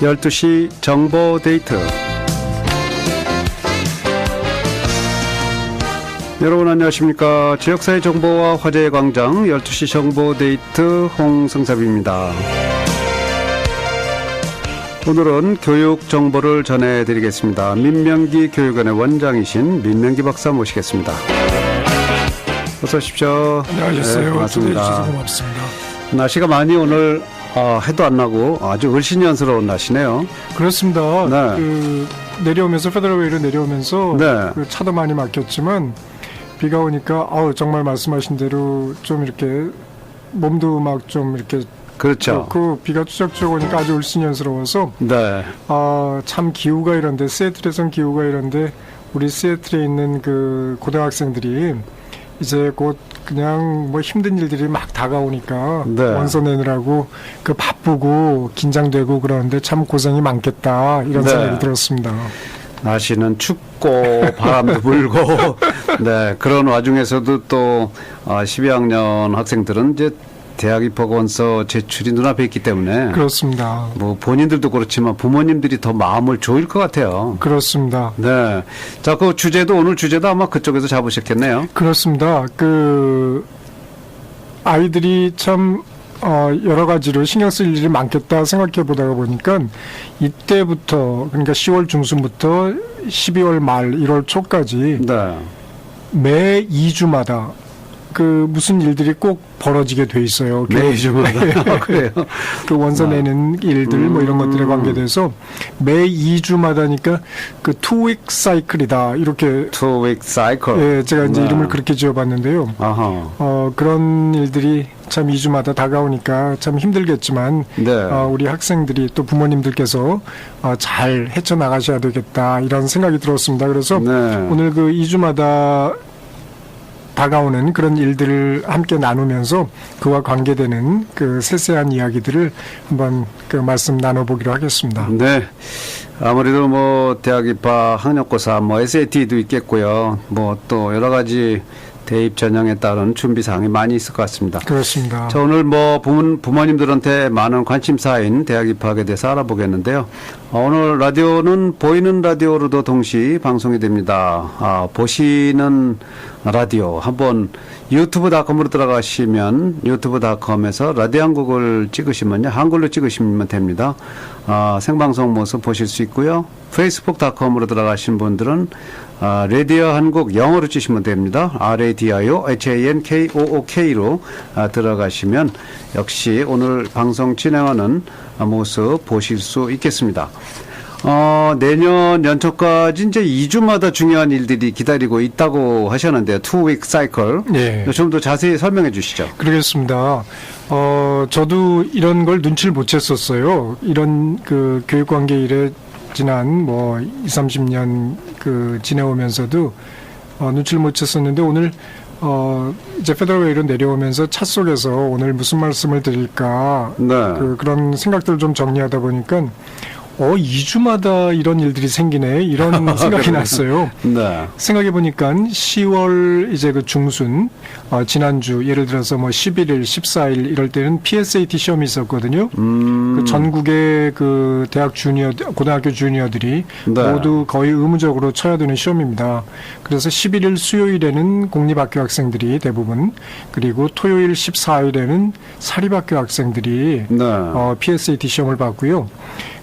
12시 정보 데이트. 여러분 안녕하십니까. 지역사회 정보와 화제의 광장 12시 정보 데이트 홍승섭입니다. 오늘은 교육 정보를 전해드리겠습니다. 민명기 교육원의 원장이신 민명기 박사 모시겠습니다. 어서 오십시오. 안녕하셨어요. 네, 반갑습니다. 초대해 주셔서 고맙습니다. 날씨가 많이 오늘 해도 안 나고 아주 을씨년스러운 날씨네요. 그렇습니다. 네. 내려오면서 페더럴웨이로 내려오면서 네. 차도 많이 막혔지만 비가 오니까 정말 말씀하신 대로 좀 이렇게 몸도 막 좀 이렇게 그렇죠. 그렇고 비가 추적추적 오니까 아주 을씨년스러워서 네. 참 기후가 이런데 시애틀에선 기후가 이런데 우리 시애틀에 있는 그 고등학생들이 이제 곧 그냥 뭐 힘든 일들이 막 다가오니까 네. 원서 내느라고 그 바쁘고 긴장되고 그러는데 참 고생이 많겠다 이런 네. 생각이 들었습니다. 날씨는 춥고 바람도 불고 네 그런 와중에서도 또 12학년 학생들은 이제 대학 입학 원서 제출이 눈앞에 있기 때문에 그렇습니다. 뭐 본인들도 그렇지만 부모님들이 더 마음을 조일 것 같아요. 그렇습니다. 네. 자, 그 주제도 오늘 주제도 아마 그쪽에서 잡으셨겠네요. 그렇습니다. 그 아이들이 참 여러 가지로 신경 쓸 일이 많겠다 생각해 보다가 보니까 이때부터 그러니까 10월 중순부터 12월 말 1월 초까지 네. 매 2주마다 그 무슨 일들이 꼭 벌어지게 돼 있어요. 매주마다. 그래요. 그 원서 내는 일들 뭐 이런 것들에 관계돼서 매 2주마다니까 그 2week 사이클이다 이렇게 2week cycle. 예, 제가 이제 네. 이름을 그렇게 지어봤는데요. 아하. 그런 일들이 참 2주마다 다가오니까 참 힘들겠지만 네. 우리 학생들이 또 부모님들께서 잘 헤쳐나가셔야 되겠다 이런 생각이 들었습니다. 그래서 네. 오늘 그 2주마다 다가오는 그런 일들을 함께 나누면서 그와 관계되는 그 세세한 이야기들을 한번 그 말씀 나눠보기로 하겠습니다. 네. 아무래도 뭐 대학 입학 학력고사 뭐 SAT도 있겠고요. 뭐 또 여러 가지 대입 전형에 따른 준비 사항이 많이 있을 것 같습니다. 그렇습니다. 자, 오늘 뭐 부모님들한테 많은 관심사인 대학 입학에 대해서 알아보겠는데요. 오늘 라디오는 보이는 라디오로도 동시 방송이 됩니다. 보시는 라디오 한번 유튜브.com으로 들어가시면 유튜브.com에서 라디오 한국을 찍으시면요. 한글로 찍으시면 됩니다. 생방송 모습 보실 수 있고요. 페이스북.com으로 들어가신 분들은 라디오 한국 영어로 치시면 됩니다. RADIO HANKOOK로 들어가시면 역시 오늘 방송 진행하는 모습 보실 수 있겠습니다. 내년 연초까지 이제 2주마다 중요한 일들이 기다리고 있다고 하셨는데요. 2week cycle. 네. 좀 더 자세히 설명해 주시죠. 그러겠습니다. 저도 이런 걸 눈치를 못 챘었어요. 이런 그 교육관계 일에 지난 뭐 20, 30년 그 지내오면서도 눈치를 못 챘었는데 오늘 이제 페더럴웨이로 내려오면서 차 속에서 오늘 무슨 말씀을 드릴까 네. 그런 생각들을 좀 정리하다 보니까 2주마다 이런 일들이 생기네 이런 생각이 났어요. 네. 생각해 보니까 10월 이제 그 중순 지난주 예를 들어서 뭐 11일, 14일 이럴 때는 PSAT 시험이 있었거든요. 그 전국의 그 고등학교 주니어들이 네. 모두 거의 의무적으로 쳐야 되는 시험입니다. 그래서 11일 수요일에는 공립학교 학생들이 대부분 그리고 토요일 14일에는 사립학교 학생들이 네. PSAT 시험을 봤고요.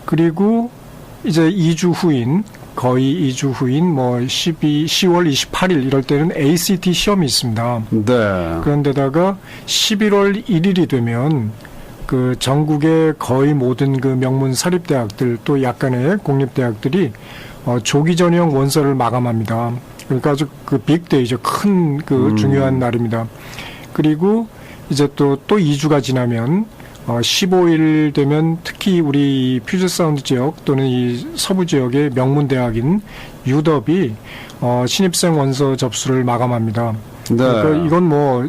그리고 이제 2주 후인 거의 2주 후인 뭐 10월 28일 이럴 때는 ACT 시험이 있습니다. 네. 그런데다가 11월 1일이 되면 그 전국의 거의 모든 그 명문 사립대학들 또 약간의 공립대학들이 조기 전형 원서를 마감합니다. 그러니까 아주 그 빅데이죠. 큰 그 중요한 날입니다. 그리고 이제 또 2주가 지나면 15일 되면 특히 우리 퓨즈 사운드 지역 또는 이 서부 지역의 명문 대학인 유덥이 신입생 원서 접수를 마감합니다. 네. 그러니까 이건 뭐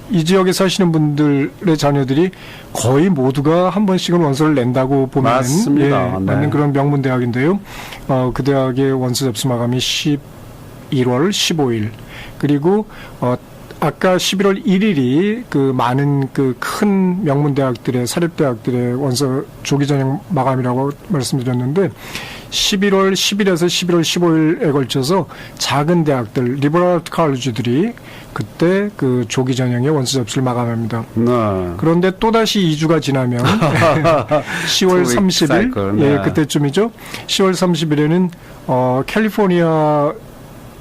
이 지역에 사시는 분들의 자녀들이 거의 모두가 한 번씩은 원서를 낸다고 보면 맞습니다. 네. 맞는 그런 명문 대학인데요. 그 대학의 원서 접수 마감이 11월 15일 그리고 아까 11월 1일이 그 많은 그 큰 명문대학들의 사립대학들의 원서 조기 전형 마감이라고 말씀드렸는데 11월 10일에서 11월 15일에 걸쳐서 작은 대학들 리버럴 칼리지들이 그때 그 조기 전형의 원서 접수를 마감합니다. 네. 그런데 또다시 2주가 지나면 10월 30일 사이클, 네. 예, 그때쯤이죠. 10월 30일에는 캘리포니아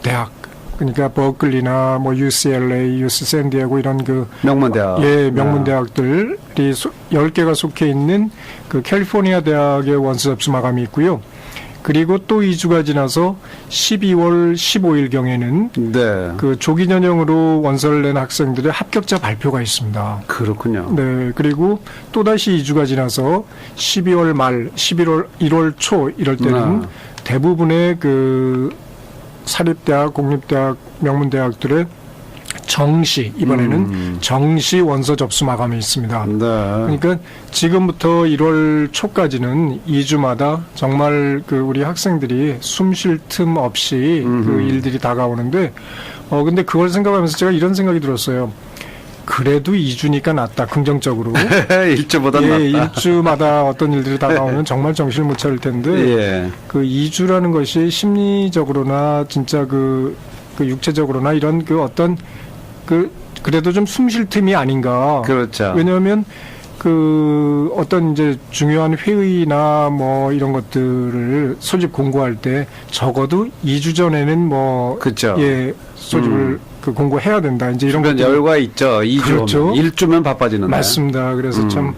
대학 그러니까 버클리나 뭐 UCLA, UC 샌디에고 이런 그 명문대학. 예, 명문대학들이 10개가 속해 있는 그 캘리포니아 대학의 원서 접수 마감이 있고요. 그리고 또 2주가 지나서 12월 15일 경에는 네. 그 조기 전형으로 원서를 낸 학생들의 합격자 발표가 있습니다. 그렇군요. 네, 그리고 또다시 2주가 지나서 12월 말, 11월, 1월 초 이럴 때는 대부분의 그 사립대학, 공립대학, 명문대학들의 정시, 이번에는 정시 원서 접수 마감이 있습니다. 네. 그러니까 지금부터 1월 초까지는 2주마다 정말 그 우리 학생들이 숨 쉴 틈 없이 그 일들이 다가오는데, 근데 그걸 생각하면서 제가 이런 생각이 들었어요. 그래도 2주니까 낫다, 긍정적으로. 일주보다 예, 낫다. 1주마다 어떤 일들이 다가오면 정말 정신을 못 차릴 텐데, 예. 그 2주라는 것이 심리적으로나 진짜 그 육체적으로나 이런 그 어떤 그래도 좀 숨 쉴 틈이 아닌가. 그렇죠. 왜냐하면 그 어떤 이제 중요한 회의나 뭐 이런 것들을 소집 공고할 때 적어도 2주 전에는 뭐 그렇죠. 예, 소집을 그 공고해야 된다. 이제 이런 주변 것들 열과 있죠. 2주. 그렇죠. 1주면 바빠지는데. 맞습니다. 그래서 참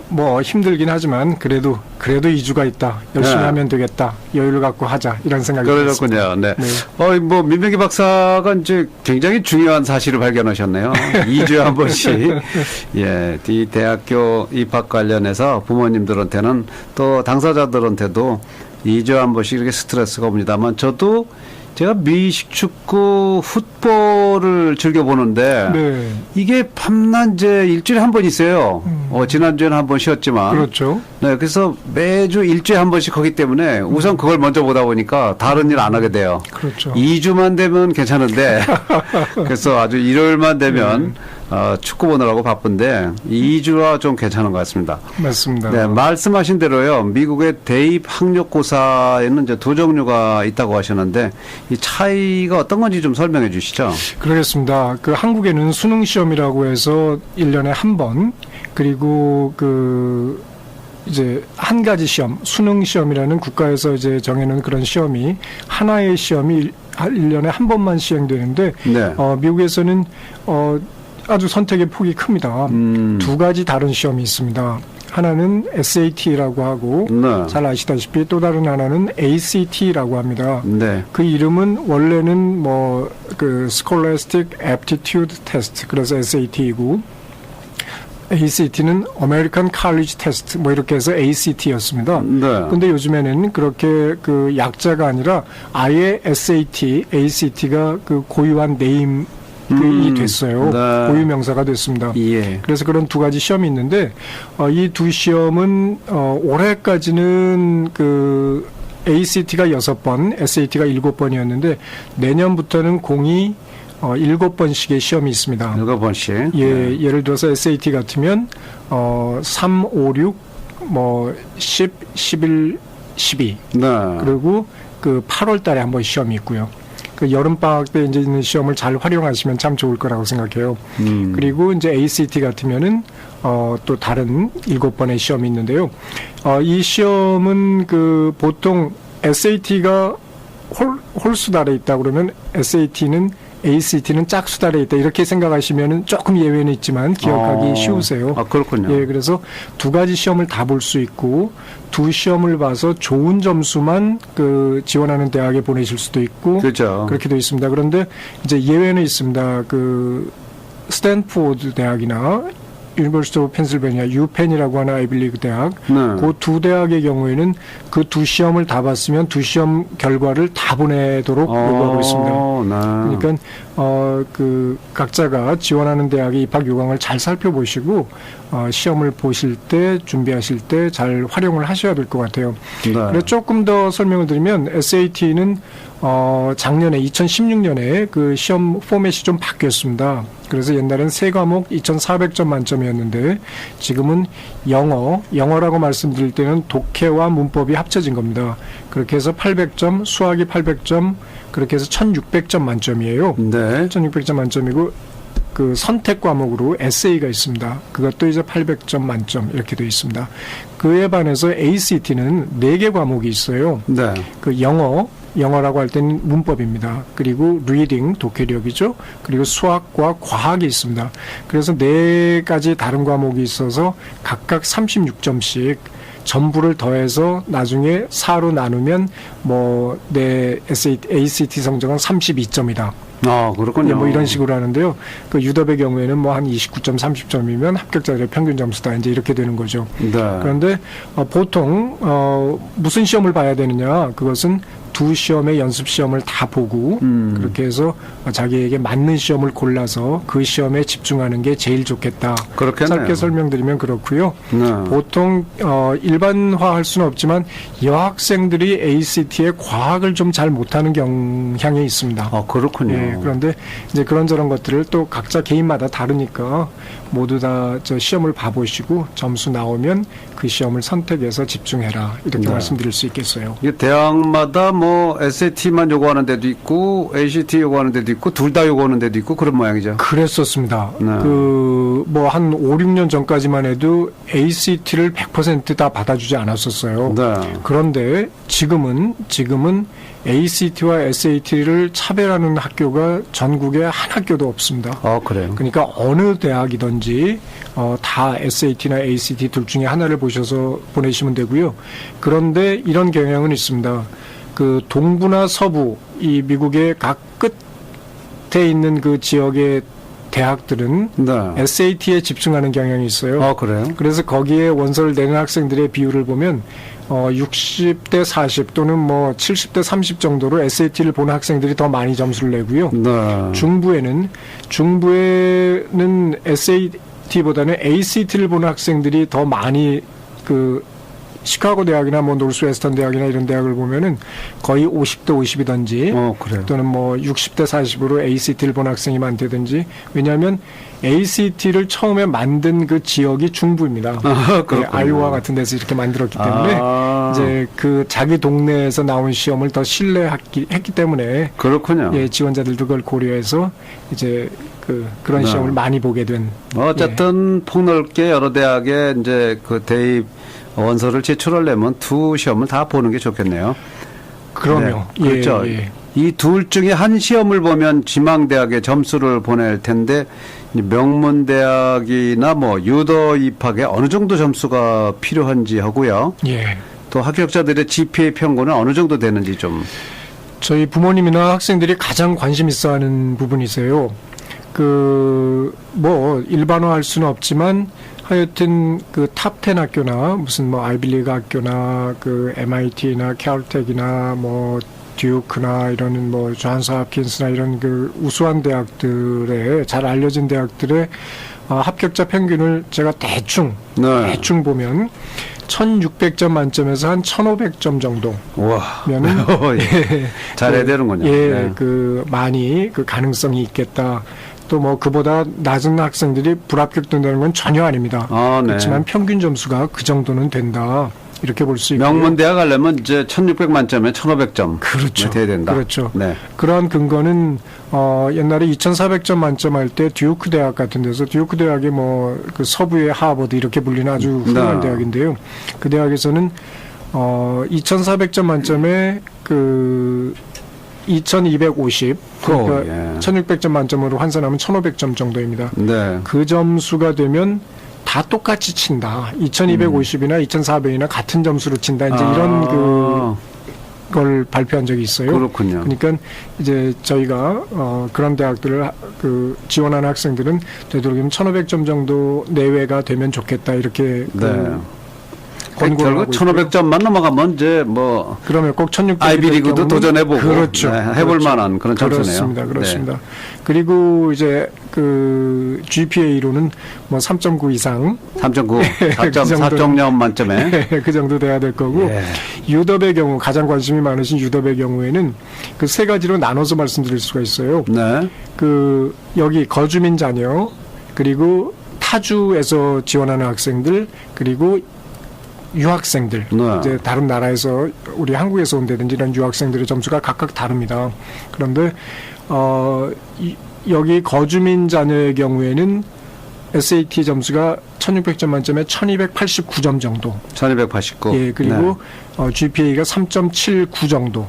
뭐 힘들긴 하지만 그래도 2주가 있다. 열심히 네. 하면 되겠다. 여유를 갖고 하자. 이런 생각이 들었습니다. 그렇군요. 네. 네. 뭐 민명기 박사가 이제 굉장히 중요한 사실을 발견하셨네요. 2주에 한 번씩 예, 이 대학교 입학 관련해서 부모님들한테는 또 당사자들한테도 2주에 한 번씩 이렇게 스트레스가 옵니다만 저도 제가 미식 축구 풋볼을 즐겨 보는데 네. 이게 밤낮 이제 일주일에 한 번 있어요. 지난주에는 한 번 쉬었지만. 그렇죠. 네, 그래서 매주 일주일에 한 번씩 하기 때문에 우선 그걸 먼저 보다 보니까 다른 일 안 하게 돼요. 그렇죠. 2주만 되면 괜찮은데 그래서 아주 일요일만 되면 축구 보느라고 바쁜데 2주가 좀 괜찮은 것 같습니다. 맞습니다. 네, 말씀하신 대로요. 미국의 대입 학력고사에는 이제 두 종류가 있다고 하셨는데 이 차이가 어떤 건지 좀 설명해 주시죠. 그러겠습니다. 그 한국에는 수능 시험이라고 해서 1년에 한 번, 그리고 그 이제 한 가지 시험, 수능 시험이라는 국가에서 이제 정해놓은 그런 시험이 하나의 시험이 1년에 한 번만 시행되는데 네. 미국에서는 아주 선택의 폭이 큽니다. 두 가지 다른 시험이 있습니다. 하나는 SAT라고 하고 네. 잘 아시다시피 또 다른 하나는 ACT라고 합니다. 네. 그 이름은 원래는 뭐 그 Scholastic Aptitude Test, 그래서 SAT이고 ACT는 American College Test 뭐 이렇게 해서 ACT였습니다. 네. 근데 요즘에는 그렇게 그 약자가 아니라 아예 SAT, ACT가 그 고유한 네임이 됐어요. 네. 고유 명사가 됐습니다. 예. 그래서 그런 두 가지 시험이 있는데 이 두 시험은 올해까지는 그 ACT가 6번, SAT가 7번이었는데 내년부터는 공이 7번씩의 시험이 있습니다. 7번씩. 예, 예를 들어서 SAT 같으면 3, 5, 6, 뭐 10, 11, 12. 네. 그리고 그 8월 달에 한 번 시험이 있고요. 그 여름 방학 때 이제 있는 시험을 잘 활용하시면 참 좋을 거라고 생각해요. 그리고 이제 ACT 같으면은 또 다른 7번의 시험이 있는데요. 이 시험은 그 보통 SAT가 홀수달에 있다 그러면 SAT는 ACT는 짝수달에 있다 이렇게 생각하시면은 조금 예외는 있지만 기억하기 쉬우세요. 그렇군요. 예, 그래서 두 가지 시험을 다 볼 수 있고 두 시험을 봐서 좋은 점수만 그 지원하는 대학에 보내실 수도 있고 그렇죠. 그렇게 되어 있습니다. 그런데 이제 예외는 있습니다. 그 스탠포드 대학이나 유니버시티 오브 펜실베니아 유펜이라고 하는 아이빌리그 대학 네. 그 두 대학의 경우에는 그 두 시험을 다 봤으면 두 시험 결과를 다 보내도록 요구하고 있습니다. 네. 그러니까 그 각자가 지원하는 대학의 입학 요강을 잘 살펴보시고 시험을 보실 때 준비하실 때 잘 활용을 하셔야 될 것 같아요. 네. 그래서 조금 더 설명을 드리면 SAT는 작년에 2016년에 그 시험 포맷이 좀 바뀌었습니다. 그래서 옛날엔 세 과목 2,400점 만점이었는데 지금은 영어라고 말씀드릴 때는 독해와 문법이 합쳐진 겁니다. 그렇게 해서 800점, 수학이 800점, 그렇게 해서 1,600점 만점이에요. 네. 1,600점 만점이고 그 선택 과목으로 에세이가 있습니다. 그것도 이제 800점 만점 이렇게 되어 있습니다. 그에 반해서 ACT는 4개 과목이 있어요. 네. 그 영어라고 할 때는 문법입니다. 그리고 리딩, 독해력이죠. 그리고 수학과 과학이 있습니다. 그래서 4가지 다른 과목이 있어서 각각 36점씩 전부를 더해서 나중에 4로 나누면 뭐 내 ACT 성적은 32점이다. 그렇군요. 뭐 이런 식으로 하는데요. 그 유럽의 경우에는 뭐 한 29점, 30점이면 합격자들의 평균 점수다. 이제 이렇게 되는 거죠. 네. 그런데 보통 무슨 시험을 봐야 되느냐? 그것은 2시험의 연습 시험을 다 보고 그렇게 해서 자기에게 맞는 시험을 골라서 그 시험에 집중하는 게 제일 좋겠다. 그렇겠네요. 짧게 설명드리면 그렇고요. 네. 보통 일반화할 수는 없지만 여학생들이 ACT의 과학을 좀 잘 못하는 경향이 있습니다. 그렇군요. 예, 그런데 이제 그런저런 것들을 또 각자 개인마다 다르니까 모두 다 저 시험을 봐보시고 점수 나오면 그 시험을 선택해서 집중해라 이렇게 네. 말씀드릴 말씀드릴 수 있겠어요. 이게 대학마다 뭐 SAT만 요구하는 데도 있고 ACT 요구하는 데도 있고 둘 다 요구하는 데도 있고 그런 모양이죠. 그랬었습니다. 네. 뭐 한 5, 6년 전까지만 해도 ACT를 100% 다 받아주지 않았었어요. 네. 그런데 지금은 ACT와 SAT를 차별하는 학교가 전국에 한 학교도 없습니다. 그래요. 그러니까 어느 대학이든지 다 SAT나 ACT 둘 중에 하나를 보셔서 보내시면 되고요. 그런데 이런 경향은 있습니다. 그 동부나 서부, 이 미국의 각 끝에 있는 그 지역의 대학들은 네. SAT에 집중하는 경향이 있어요. 그래요? 그래서 거기에 원서를 내는 학생들의 비율을 보면 60대 40 또는 뭐 70대 30 정도로 SAT를 보는 학생들이 더 많이 점수를 내고요. 네. 중부에는 SAT보다는 ACT를 보는 학생들이 더 많이 그 시카고 대학이나 뭐 노스웨스턴 대학이나 이런 대학을 보면은 거의 50대 50이든지 그래요. 또는 뭐 60대 40으로 ACT를 본 학생이 많다든지 왜냐하면 ACT를 처음에 만든 그 지역이 중부입니다. 그렇군요. 아이오와 같은 데서 이렇게 만들었기 때문에 이제 그 자기 동네에서 나온 시험을 더 신뢰했기 때문에 그렇군요. 예, 지원자들도 그걸 고려해서 이제 그런 네. 시험을 많이 보게 된. 어쨌든 폭넓게 여러 대학에 이제 그 대입 원서를 제출하려면 두 시험을 다 보는 게 좋겠네요. 그럼요. 네, 그렇죠. 예. 이 둘 중에 한 시험을 보면 지망대학에 점수를 보낼 텐데 명문대학이나 뭐 유도 입학에 어느 정도 점수가 필요한지 하고요. 예. 또 합격자들의 GPA 평균은 어느 정도 되는지 좀. 저희 부모님이나 학생들이 가장 관심 있어하는 부분이세요. 뭐 일반화할 수는 없지만 하여튼 그 탑 10 학교나 무슨 뭐 아이비리그 학교나 그 MIT나 caltech이나 뭐 듀크나 이런 뭐 존스 홉킨스나 이런 그 우수한 대학들의 잘 알려진 대학들의 합격자 평균을 제가 대충 보면 1,600점 만점에서 한 1,500점 정도. 와면은 예, 잘해야 되는군요. 예, 네. 많이 그 가능성이 있겠다. 또 뭐 그보다 낮은 학생들이 불합격된다는 건 전혀 아닙니다. 네. 그렇지만 평균 점수가 그 정도는 된다. 이렇게 볼 수 있고요. 명문대학 가려면 이제 1,600 만점에 1,500점 그렇죠. 돼야 된다. 그렇죠. 네. 그러한 근거는 옛날에 2,400점 만점 할 때 듀크 대학 같은 데서 듀크 대학이 뭐 그 서부의 하버드 이렇게 불리는 아주 훌륭한 대학인데요. 그 대학에서는 2,400점 만점에 2,250 그러니까 1,600점 만점으로 환산하면 1,500점 정도입니다. 네. 그 점수가 되면 다 똑같이 친다. 2,250이나 2,400이나 같은 점수로 친다. 이제 이런 걸 발표한 적이 있어요. 그렇군요. 그러니까 이제 저희가 그런 대학들을 지원하는 학생들은 되도록이면 1,500점 정도 내외가 되면 좋겠다. 이렇게 권고를 결국 하고 있고요. 1,500점만 넘어가면 이제 뭐 그러면 꼭 1600점 아이비리그도 도전해보고 그렇죠. 네, 해볼 그렇죠. 만한 그런 점수네요. 그렇습니다. 그렇습니다. 그리고 이제 그 GPA로는 뭐 3.9 이상 3.9, 그 정도는- 4.0 만점에 그 정도 돼야 될 거고 예. 유덥의 경우 가장 관심이 많으신 유덥의 경우에는 그 세 가지로 나눠서 말씀드릴 수가 있어요. 네. 그 여기 거주민 자녀 그리고 타주에서 지원하는 학생들 그리고 유학생들 네. 이제 다른 나라에서 우리 한국에서 온다든지 이런 유학생들의 점수가 각각 다릅니다. 그런데 여기 거주민 자녀의 경우에는 SAT 점수가 1600점 만점에 1289점 정도. 1289. 예, 그리고 GPA가 3.79 정도.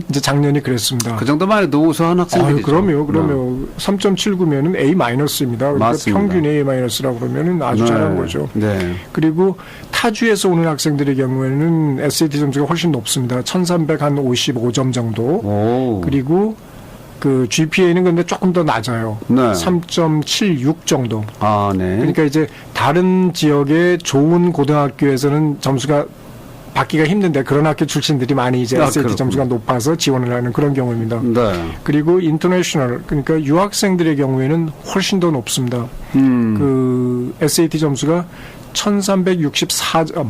이제 작년이 그랬습니다. 그 정도만 해도 우수한 학생들이죠. 그럼요. 3.79면은 A-입니다. 그러니까 맞습니다. 평균 A-라고 그러면은 아주 네. 잘한 거죠. 네. 그리고 타주에서 오는 학생들의 경우에는 SAT 점수가 훨씬 높습니다. 1355점 정도. 오. 그리고 그 GPA는 근데 조금 더 낮아요. 네. 3.76 정도. 아, 네. 그러니까 이제 다른 지역의 좋은 고등학교에서는 점수가 받기가 힘든데 그런 학교 출신들이 많이 이제 SAT 그렇군요. 점수가 높아서 지원을 하는 그런 경우입니다. 네. 그리고 인터내셔널 그러니까 유학생들의 경우에는 훨씬 더 높습니다. 그 SAT 점수가 1364점.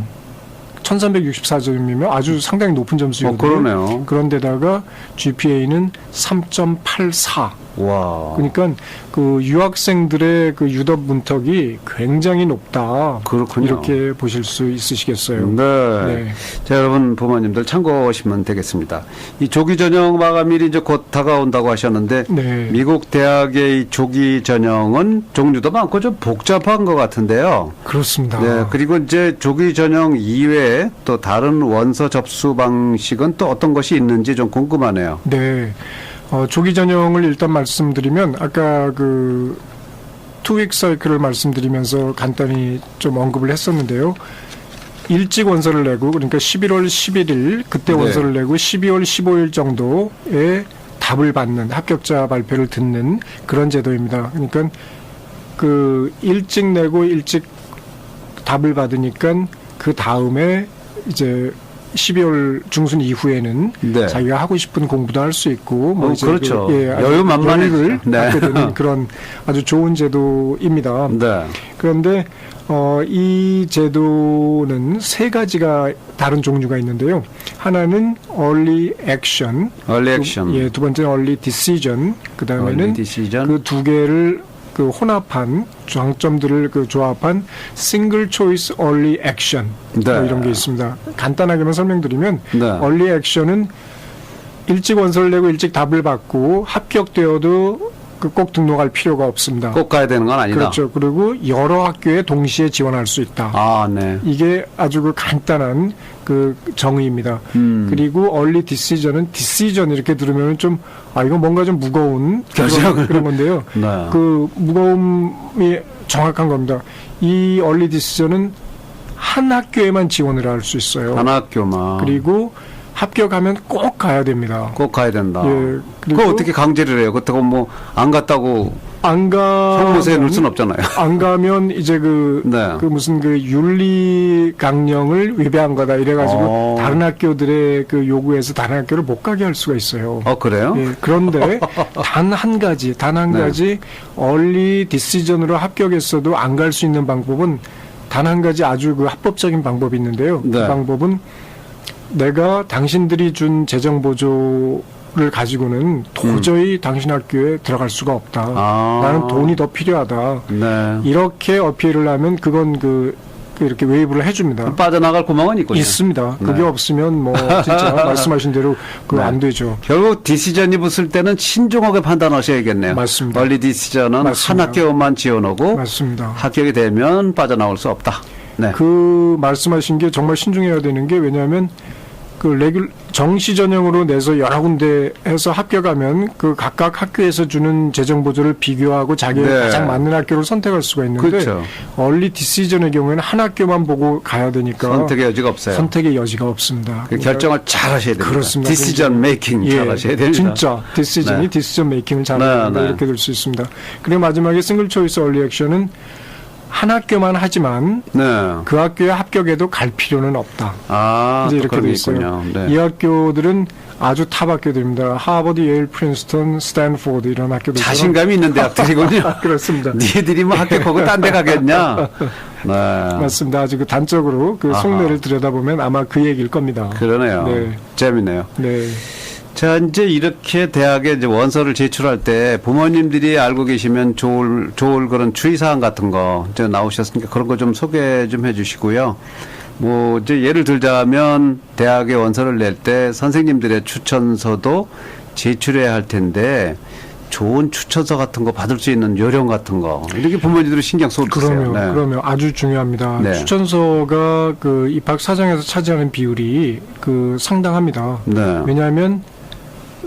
1364점이면 아주 상당히 높은 점수거든요. 그러네요. 그런데다가 GPA는 3.84. 와. 그러니까 그 유학생들의 그 유럽 문턱이 굉장히 높다. 그렇군요. 이렇게 보실 수 있으시겠어요. 네. 네. 자, 여러분 부모님들 참고하시면 되겠습니다. 이 조기 전형 마감일이 이제 곧 다가온다고 하셨는데 네. 미국 대학의 이 조기 전형은 종류도 많고 좀 복잡한 것 같은데요. 그렇습니다. 네. 그리고 이제 조기 전형 이외에 또 다른 원서 접수 방식은 또 어떤 것이 있는지 좀 궁금하네요. 네. 조기 전형을 일단 말씀드리면 아까 그 투윅 사이클을 말씀드리면서 간단히 좀 언급을 했었는데요. 일찍 원서를 내고 그러니까 11월 11일 그때 네. 원서를 내고 12월 15일 정도에 답을 받는 합격자 발표를 듣는 그런 제도입니다. 그러니까 그 일찍 내고 일찍 답을 받으니까 그 다음에 이제 12월 중순 이후에는 네. 자기가 하고 싶은 공부도 할 수 있고 뭐 이제 그렇죠. 아주 여유만만해지죠. 여유를 네. 갖게 되는 그런 아주 좋은 제도입니다. 네. 그런데 이 제도는 세 가지가 다른 종류가 있는데요. 하나는 early action, 얼리 액션. 두 번째는 early decision, 그 다음에는 디시전. 그 두 개를 그 혼합한 장점들을 그 조합한 single choice early action 네. 뭐 이런 게 있습니다. 간단하게만 설명드리면 네. early action은 일찍 원서를 내고 일찍 답을 받고 합격되어도 그 꼭 등록할 필요가 없습니다. 꼭 가야 되는 건 아니다. 그렇죠. 그리고 여러 학교에 동시에 지원할 수 있다. 아, 네. 이게 아주 그 간단한 그 정의입니다. 그리고 early decision은 decision 이렇게 들으면 좀 이거 뭔가 좀 무거운 그런 건데요. 네. 그 무거움이 정확한 겁니다. 이 early decision은 한 학교에만 지원을 할 수 있어요. 한 학교만. 그리고 합격하면 꼭 가야 됩니다. 꼭 가야 된다. 예, 그리고 그거 어떻게 강제를 해요? 그렇다고 뭐 안 갔다고 안 형무소에 넣을 수는 가면 없잖아요. 안 가면 이제 그 네. 무슨 그 윤리 강령을 위배한 거다 이래가지고 다른 학교들의 그 요구에서 다른 학교를 못 가게 할 수가 있어요. 그래요? 예, 그런데 단 한 가지 네. 얼리 디시전으로 합격했어도 안 갈 수 있는 방법은 단 한 가지 아주 그 합법적인 방법이 있는데요. 네. 그 방법은 내가 당신들이 준 재정 보조를 가지고는 도저히 당신 학교에 들어갈 수가 없다. 나는 돈이 더 필요하다. 네. 이렇게 어필을 하면 그건 이렇게 웨이브를 해줍니다. 빠져나갈 구멍은 있군요. 있습니다. 네. 그게 없으면 뭐 진짜 말씀하신 대로 그거 네. 안 되죠. 결국 디시전이 붙을 때는 신중하게 판단하셔야겠네요. 맞습니다. 얼리 디시전은 맞습니다. 한 학교만 지원하고 맞습니다. 합격이 되면 빠져나올 수 없다. 네. 그 말씀하신 게 정말 신중해야 되는 게 왜냐하면 그 정시 전형으로 내서 여러 군데 해서 합격하면 그 각각 학교에서 주는 재정 보조를 비교하고 자기가 네. 가장 맞는 학교를 선택할 수가 있는데 그렇죠. 얼리 디시전의 경우에는 한 학교만 보고 가야 되니까 선택의 여지가 없어요. 선택의 여지가 없습니다. 그 결정을 잘 하셔야 됩니다. 그렇습니다. 디시전 메이킹 잘 하셔야 됩니다. 진짜 디시전이 디시전 메이킹을 잘하는 네. 이렇게 될 수 있습니다. 그리고 마지막에 싱글 초이스 얼리 액션은 한 학교만 하지만 네. 그 학교에 합격해도 갈 필요는 없다. 아, 이제 또 이렇게 그런 돼 게 있어요. 있군요. 네. 이 학교들은 아주 탑 학교들입니다. 하버드, 예일, 프린스턴, 스탠포드 이런 학교들. 자신감이 있는 대학들이군요. 그렇습니다. 니들이 뭐 합격하고 딴 데 가겠냐? 네. 맞습니다. 아주 그 단적으로 그 아하. 속내를 들여다보면 아마 그 얘기일 겁니다. 그러네요. 네. 재밌네요. 네. 자, 이제 이렇게 대학에 이제 원서를 제출할 때 부모님들이 알고 계시면 좋을 그런 주의사항 같은 거 이제 나오셨으니까 그런 거 좀 소개 좀 해주시고요. 뭐 이제 예를 들자면 대학에 원서를 낼 때 선생님들의 추천서도 제출해야 할 텐데 좋은 추천서 같은 거 받을 수 있는 요령 같은 거 이렇게 부모님들이 신경 써주세요. 그러면 아주 중요합니다. 네. 추천서가 그 입학 사정에서 차지하는 비율이 그 상당합니다. 네. 왜냐하면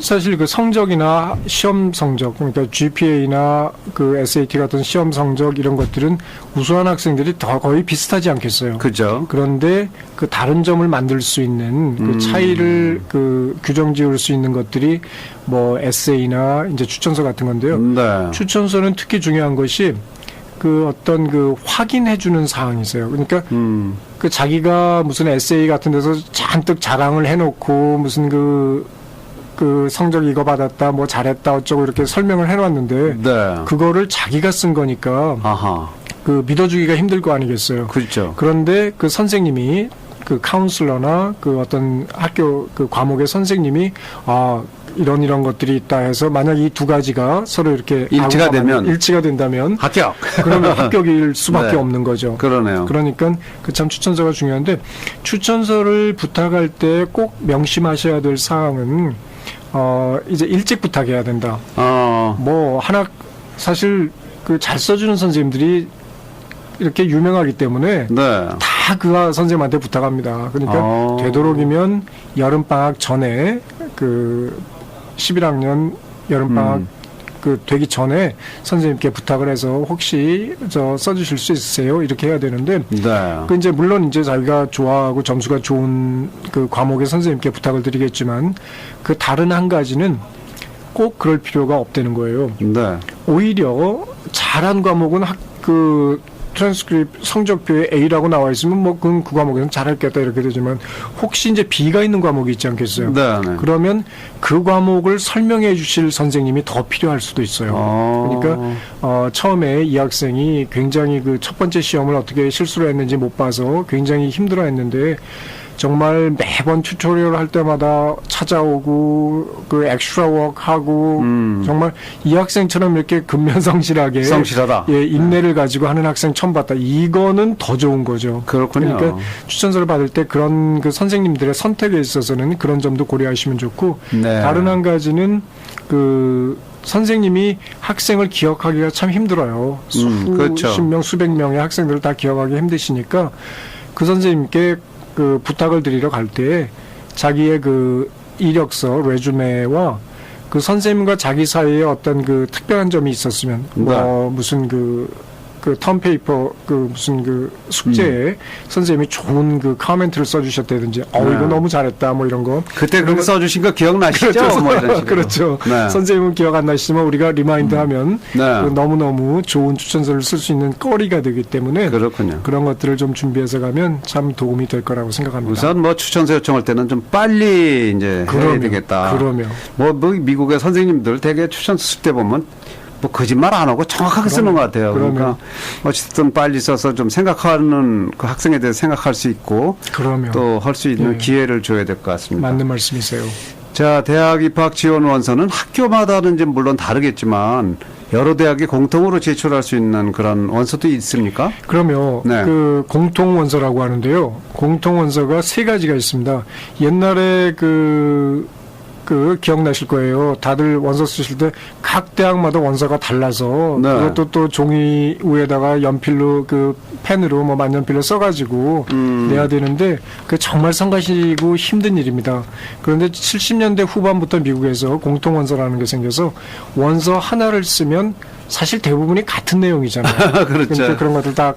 사실 그 성적이나 시험 성적, 그러니까 GPA나 그 SAT 같은 시험 성적 이런 것들은 우수한 학생들이 더 거의 비슷하지 않겠어요. 그죠. 그런데 그 다른 점을 만들 수 있는 그 차이를 그 규정 지을 수 있는 것들이 뭐 에세이나 이제 추천서 같은 건데요. 네. 추천서는 특히 중요한 것이 그 어떤 그 확인해주는 사항이세요. 그러니까 그 자기가 무슨 에세이 같은 데서 잔뜩 자랑을 해놓고 무슨 그 성적 이거 받았다, 뭐 잘했다, 어쩌고 이렇게 설명을 해놨는데, 네. 그거를 자기가 쓴 거니까, 아하. 그 믿어주기가 힘들 거 아니겠어요. 그렇죠. 그런데 그 선생님이, 그 카운슬러나 그 어떤 학교 그 과목의 선생님이, 이런 것들이 있다 해서, 만약 이 두 가지가 서로 이렇게 일치가 된다면, 합격. 그러면 합격일 수밖에 네. 없는 거죠. 그러네요. 그러니까 그 참 추천서가 중요한데, 추천서를 부탁할 때 꼭 명심하셔야 될 사항은, 이제 일찍 부탁해야 된다. 뭐, 사실, 그 잘 써주는 선생님들이 이렇게 유명하기 때문에, 네. 다 그 선생님한테 부탁합니다. 그러니까, 되도록이면 여름방학 전에, 11학년 여름방학 되기 전에 선생님께 부탁을 해서 혹시 써주실 수 있으세요? 이렇게 해야 되는데, 네. 이제 물론 이제 자기가 좋아하고 점수가 좋은 그 과목의 선생님께 부탁을 드리겠지만, 그 다른 한 가지는 꼭 그럴 필요가 없다는 거예요. 네. 오히려 잘한 과목은 트랜스크립트 성적표에 A라고 나와 있으면 뭐 그 과목에서는 잘했겠다 이렇게 되지만 혹시 이제 B가 있는 과목이 있지 않겠어요? 네. 네. 그러면 그 과목을 설명해 주실 선생님이 더 필요할 수도 있어요. 그러니까 처음에 이 학생이 굉장히 그 첫 번째 시험을 어떻게 실수를 했는지 못 봐서 굉장히 힘들어했는데 정말 매번 튜토리얼 할 때마다 찾아오고 그 엑스트라 워크 하고 정말 이 학생처럼 이렇게 근면성실하게 성실하다. 예, 인내를 가지고 하는 학생 처음 봤다. 이거는 더 좋은 거죠. 그렇군요. 그러니까 추천서를 받을 때 그런 그 선생님들의 선택에 있어서는 그런 점도 고려하시면 좋고 네. 다른 한 가지는 그 선생님이 학생을 기억하기가 참 힘들어요. 그렇죠. 수십 명, 수백 명의 학생들을 다 기억하기 힘드시니까 그 선생님께 그 부탁을 드리러 갈 때 자기의 그 이력서, 레주메와 그 선생님과 자기 사이에 어떤 그 특별한 점이 있었으면 뭐 무슨 그 턴페이퍼 무슨 그 숙제에 선생님이 좋은 그 코멘트를 써주셨다든지 이거 너무 잘했다 뭐 이런 거 그때 그렇게 써주신 거 기억나시죠? 그렇죠. 뭐 이런 식으로. 그렇죠. 네. 선생님은 기억 안 나시지만 우리가 리마인드하면 네. 너무너무 좋은 추천서를 쓸 수 있는 거리가 되기 때문에 그렇군요. 그런 것들을 좀 준비해서 가면 참 도움이 될 거라고 생각합니다. 우선 뭐 추천서 요청할 때는 좀 빨리 이제 해야 되겠다. 그러면 뭐 미국의 선생님들 되게 추천서 쓸 때 보면 뭐 거짓말 안 하고 정확하게 쓰는 것 같아요. 그러니까 어쨌든 빨리 써서 좀 생각하는 그 학생에 대해서 생각할 수 있고 또 할 수 있는 기회를 줘야 될 것 같습니다. 맞는 말씀이세요. 자, 대학 입학 지원 원서는 학교마다는 이제 물론 다르겠지만 여러 대학이 공통으로 제출할 수 있는 그런 원서도 있습니까? 그러면 그 공통 원서라고 하는데요. 공통 원서가 세 가지가 있습니다. 옛날에 그 기억나실 거예요. 다들 원서 쓰실 때 각 대학마다 원서가 달라서 그것도 또 종이 위에다가 연필로 그 펜으로 뭐 만년필로 써가지고 내야 되는데 그 정말 성가시고 힘든 일입니다. 그런데 70년대 후반부터 미국에서 공통 원서라는 게 생겨서 원서 하나를 쓰면 사실 대부분이 같은 내용이잖아요. 그렇죠. 그러니까 그런 것들 다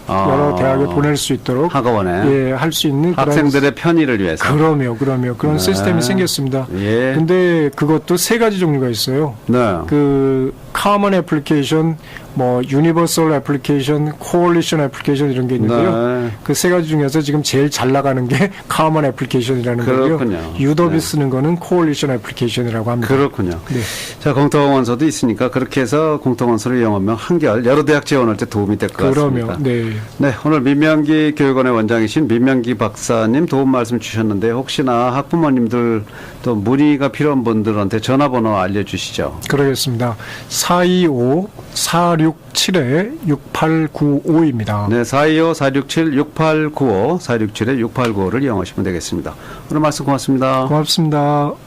여러 대학에 보낼 수 있도록 학원에 할 수 있는 학생들의 편의를 위해서. 그런 시스템이 생겼습니다. 예. 근데 그것도 세 가지 종류가 있어요. 네. 그 common application, 뭐 유니버설 애플리케이션, 코올리션 애플리케이션 이런 게 있는데요. 네. 그 세 가지 중에서 지금 제일 잘 나가는 게 카먼 애플리케이션이라는 거고요. 그렇군요. 유더비 네. 쓰는 거는 코올리션 애플리케이션이라고 합니다. 그렇군요. 네. 자, 공통원서도 있으니까 그렇게 해서 공통원서를 이용하면 한결 여러 대학 지원할 때 도움이 될 것 같습니다. 그러면 네. 네, 오늘 민명기 교육원의 원장이신 민명기 박사님 도움 말씀 주셨는데 혹시나 학부모님들 또 문의가 필요한 분들한테 전화번호 알려주시죠. 그러겠습니다. 425-467-6895입니다. 네, 425-467-6895, 467-6895를 이용하시면 되겠습니다. 오늘 말씀 고맙습니다. 고맙습니다.